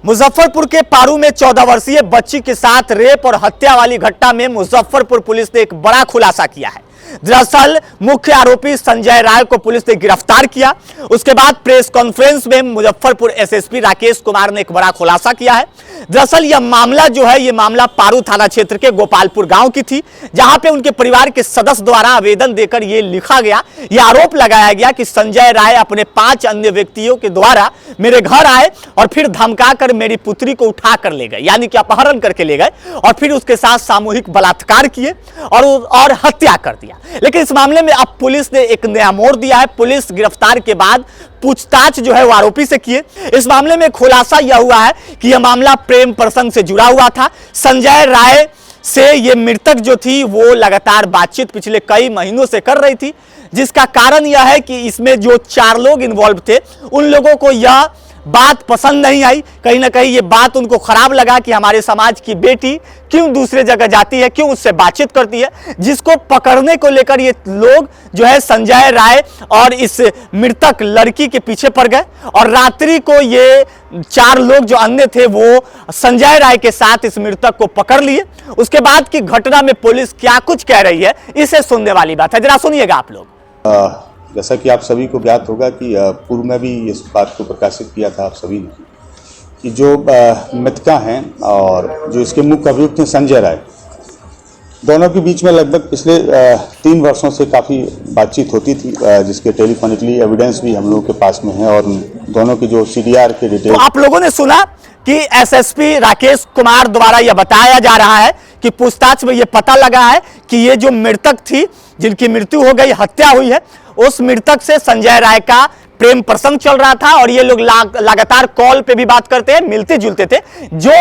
मुजफ्फरपुर के पारू में 14 वर्षीय बच्ची के साथ रेप और हत्या वाली घटना में मुजफ्फरपुर पुलिस ने एक बड़ा खुलासा किया है। दरअसल मुख्य आरोपी संजय राय को पुलिस ने गिरफ्तार किया। उसके बाद प्रेस कॉन्फ्रेंस में मुजफ्फरपुर एसएसपी राकेश कुमार ने एक बड़ा खुलासा किया है। दरअसल यह मामला जो है, यह मामला पारू थाना क्षेत्र के गोपालपुर गांव की थी, जहां पे उनके परिवार के सदस्य द्वारा आवेदन देकर यह लिखा गया, यह आरोप लगाया गया कि संजय राय अपने 5 अन्य व्यक्तियों के द्वारा मेरे घर आए और फिर धमकाकर मेरी पुत्री को उठा कर ले गए, यानी कि अपहरण करके ले गए और फिर उसके साथ सामूहिक बलात्कार किए और हत्या कर दिया। लेकिन इस मामले में अब पुलिस ने एक नया मोड़ दिया है। पुलिस गिरफ्तार के बाद पूछताछ जो है वो आरोपी से किए। इस मामले में खुलासा यह हुआ है कि यह मामला प्रेम प्रसंग से जुड़ा हुआ था। संजय राय से ये मृतक जो थी वो लगातार बातचीत पिछले कई महीनों से कर रही थी, जिसका कारण यह है कि इसमें जो 4 लोग इन्वॉल्व थे उन लोगों को यह बात पसंद नहीं आई। कहीं ना कहीं ये बात उनको खराब लगा कि हमारे समाज की बेटी क्यों दूसरे जगह जाती है, क्यों उससे बातचीत करती है, जिसको पकड़ने को लेकर ये लोग जो है संजय राय और इस मृतक लड़की के पीछे पड़ गए और रात्रि को ये 4 लोग जो अन्य थे वो संजय राय के साथ इस मृतक को पकड़ लिए। उसके बाद की घटना में पुलिस क्या कुछ कह रही है, इसे सुनने वाली बात है, जरा सुनिएगा आप लोग। जैसा कि आप सभी को ज्ञात होगा कि पूर्व में भी इस बात को प्रकाशित किया था आप सभी ने कि जो मृतका हैं और जो इसके मुख्य अभियुक्त हैं संजय राय, दोनों के बीच में लगभग पिछले 3 वर्षों से काफ़ी बातचीत होती थी, जिसके टेलीफोनिकली एविडेंस भी हम लोगों के पास में है और दोनों की जो CDR के डिटेल। तो आप लोगों ने सुना कि एसएसपी राकेश कुमार द्वारा यह बताया जा रहा है कि पूछताछ में यह पता लगा है कि ये जो मृतक थी जिनकी मृत्यु हो गई, हत्या हुई है, उस मृतक से संजय राय का प्रेम प्रसंग चल रहा था और ये लोग लगातार कॉल पे भी बात करते हैं, मिलते जुलते थे। जो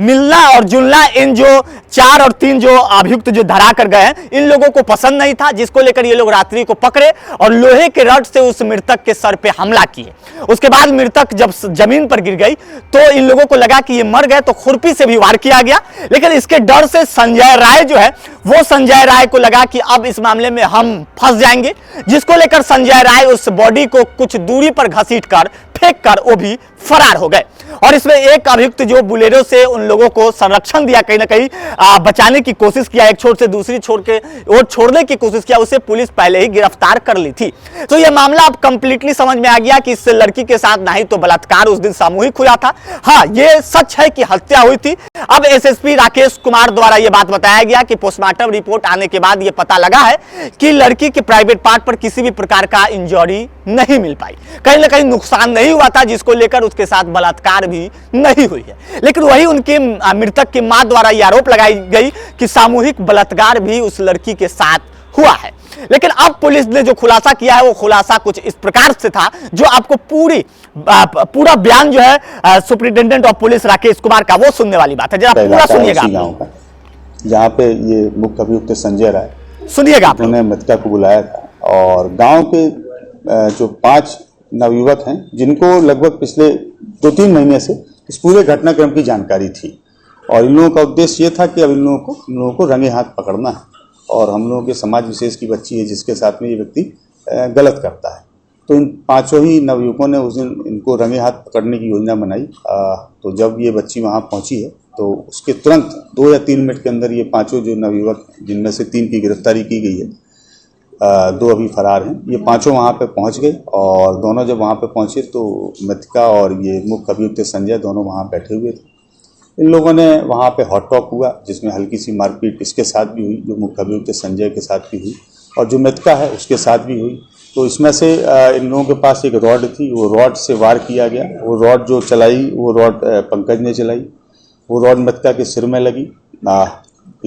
मिलना और जुलना इन जो 4 और 3 जो अभियुक्त जो धरा कर गए हैं, इन लोगों को पसंद नहीं था, जिसको लेकर ये लोग रात्रि को पकड़े और लोहे के रड से उस मृतक के सर पे हमला किए। उसके बाद मृतक जब जमीन पर गिर गई तो इन लोगों को लगा कि ये मर गए, तो खुरपी से भी वार किया गया। लेकिन इसके डर से संजय राय जो है वो संजय राय को लगा कि अब इस मामले में हम फंस जाएंगे, जिसको लेकर संजय राय उस बॉडी को कुछ दूरी पर घसीटकर फेंक कर वो भी फरार हो गए। और इसमें एक अभियुक्त जो बुलेरो से उन लोगों को संरक्षण दिया, कहीं ना कहीं बचाने की कोशिश किया, एक छोर से दूसरी छोर के और छोड़ने की कोशिश किया, उसे पुलिस पहले ही गिरफ्तार कर ली थी। तो यह मामला अब कंप्लीटली समझ में आ गया कि इस लड़की के साथ ना ही तो बलात्कार उस दिन सामूहिक हुआ था, हाँ ये सच है कि हत्या हुई थी। अब एसएसपी राकेश कुमार द्वारा यह बात बताया गया कि पोस्टमार्टम रिपोर्ट आने के बाद यह पता लगा है कि लड़की के प्राइवेट पार्ट पर किसी भी प्रकार का इंजरी नहीं मिल पाई, कहीं ना कहीं नुकसान नहीं हुआ था, जिसको लेकर उसके साथ बलात्कार भी नहीं हुई है। लेकिन वही उनके मृतक की मां द्वारा यह आरोप लगाई गई कि सामूहिक बलात्कार भी उस लड़की के साथ हुआ है। लेकिन अब पुलिस ने जो खुलासा किया है वो खुलासा कुछ इस प्रकार से था, जो आपको पूरा बयान जो है superintendent of police Rakesh Kumar का, वो सुनने वाली बात है, जरा पूरा सुनिएगा। जहाँ पे ये मुख्य अभियुक्त संजय राय, सुनिएगा आप, उन्होंने मृतका को बुलाया था और गांव के जो 5 नवयुवक हैं जिनको लगभग पिछले 2-3 महीने से इस पूरे घटनाक्रम की जानकारी थी और इन लोगों का उद्देश्य ये था कि अब इन लोगों को रंगे हाथ पकड़ना है और हम लोगों के समाज विशेष की बच्ची है जिसके साथ में ये व्यक्ति गलत करता है। तो इन 5 ही नवयुवकों ने उस दिन इनको रंगे हाथ पकड़ने की योजना बनाई। तो जब ये बच्ची वहाँ पहुँची है तो उसके तुरंत 2 या 3 मिनट के अंदर ये 5 जो नवयुवक, जिनमें से 3 की गिरफ्तारी की गई है, 2 अभी फरार हैं, ये 5 वहाँ पे पहुँच गए और दोनों जब वहाँ पे पहुँचे तो मृतका और ये मुख्य अभियुक्त संजय दोनों वहाँ बैठे हुए थे। इन लोगों ने वहाँ पे हॉट टॉक हुआ जिसमें हल्की सी मारपीट इसके साथ भी हुई, जो मुख्य अभियुक्त संजय के साथ भी हुई और जो मृतका है उसके साथ भी हुई। तो इसमें से इन लोगों के पास एक रॉड थी, वो रॉड से वार किया गया। वो रॉड जो चलाई वो रॉड पंकज ने चलाई, वो रॉड मृतका के सिर में लगी,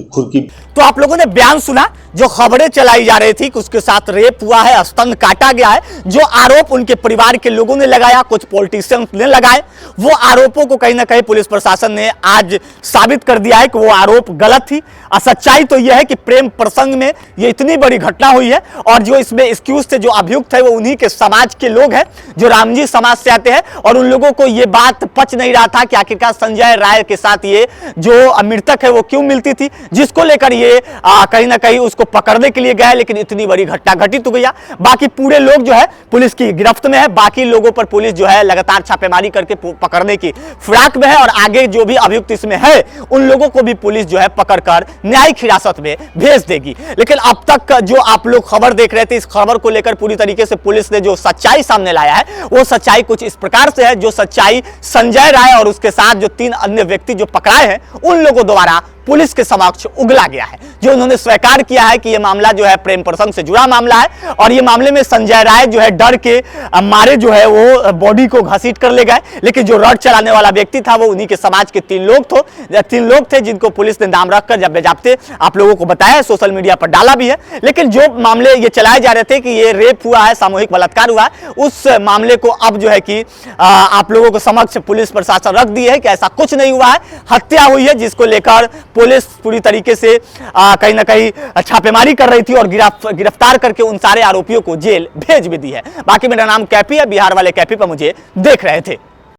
खुरकी। तो आप लोगों ने बयान सुना, जो खबरें चलाई जा रही थी कि उसके साथ रेप हुआ है, स्तन काटा गया है, जो आरोप उनके परिवार के लोगों ने लगाया, कुछ पॉलिटिशियंस ने लगाए, वो आरोपों को कहीं ना कहीं पुलिस प्रशासन ने आज साबित कर दिया है कि वो आरोप गलत थी। सच्चाई तो यह है कि प्रेम प्रसंग में ये इतनी बड़ी घटना हुई है और जो इसमें एक्सक्यूज थे, जो अभियुक्त है, वो उन्हीं के समाज के लोग हैं, जो रामजी समाज से आते हैं और उन लोगों को ये बात पच नहीं रहा था कि आखिरकार संजय राय के साथ ये जो मृतक है वो क्यों मिलती थी, जिसको लेकर ये कहीं ना कहीं उसको पकड़ने के लिए गए, लेकिन इतनी बड़ी घटना घटित हो गया। बाकी पूरे लोग जो है पुलिस की गिरफ्त में है, बाकी लोगों पर पुलिस जो है लगातार छापेमारी करके पकड़ने की फिराक में है, और आगे जो भी अभियुक्त इसमें है उन लोगों को भी पुलिस जो है पकड़कर न्यायिक हिरासत में भेज देगी। लेकिन अब तक जो आप लोग खबर देख रहे थे, इस खबर को लेकर पूरी तरीके से पुलिस ने जो सच्चाई सामने लाया है वो सच्चाई कुछ इस प्रकार से है, जो सच्चाई संजय राय और उसके साथ जो 3 अन्य व्यक्ति जो पकड़ाए हैं उन लोगों द्वारा पुलिस के समक्ष उगला गया है, जो उन्होंने स्वीकार किया है कि यह मामला जो है प्रेम प्रसंग से जुड़ा मामला है, और ये मामले में संजय राय जो है डर के मारे जो है वो बॉडी को घसीट कर ले गए, लेकिन जो रड चलाने वाला व्यक्ति था वो उन्हीं के समाज के 3 लोग थे जिनको पुलिस ने नाम रखकर जब बेजाप्ते आप लोगों को बताया, सोशल मीडिया पर डाला भी है। लेकिन जो मामले ये चलाए जा रहे थे कि ये रेप हुआ है, सामूहिक बलात्कार हुआ है, उस मामले को अब जो है कि आप लोगों को समक्ष पुलिस प्रशासन रख दी है कि ऐसा कुछ नहीं हुआ है, हत्या हुई है, जिसको लेकर पुलिस पूरी तरीके से कहीं ना कहीं छापेमारी कर रही थी और गिरफ्तार करके उन सारे आरोपियों को जेल भेज भी दी है। बाकी मेरा नाम कैपी है, बिहार वाले कैपी पर मुझे देख रहे थे।